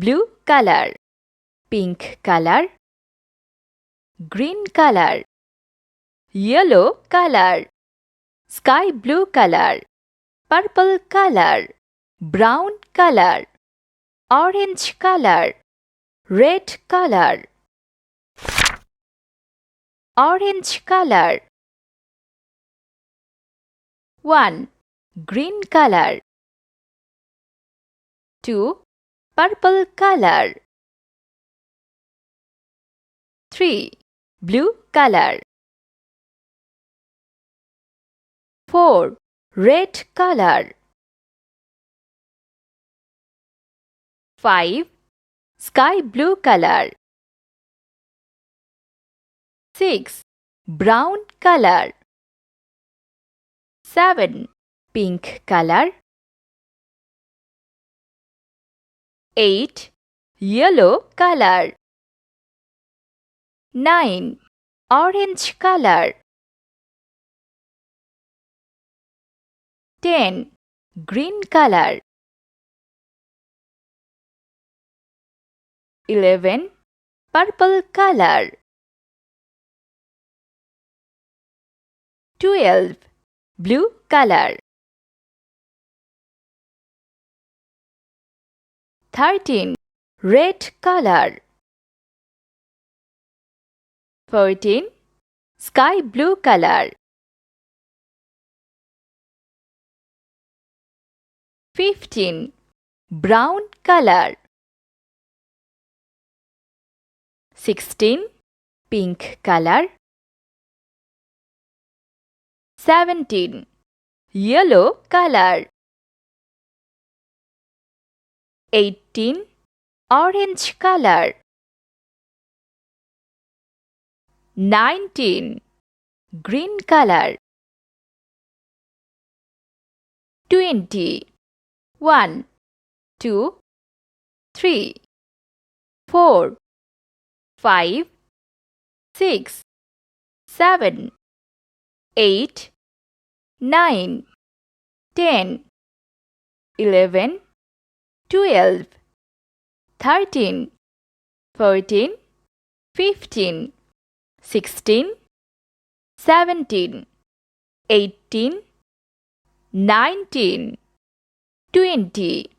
blue color, pink color, green color, yellow color, sky blue color, purple color, brown color, orange color, red color, orange color. 1. Green color. 2. Purple color. 3. Blue color. 4. Red color. 5. Sky blue color. 6. Brown color. 7. Pink color. 8. Yellow color. 9. Orange color. 10. Green color. 11. Purple color. 12. Blue color. 13. Red color. 14. Sky blue color. 15. Brown color. 16. Pink color. 17. Yellow color. 18. Orange color. 19. Green color. 20. 1, 2, 3, 4, 5, 6, 7, 8, 9, 10, 11, 12, 13, 14, 15, 16, 17, 18, 19, 20.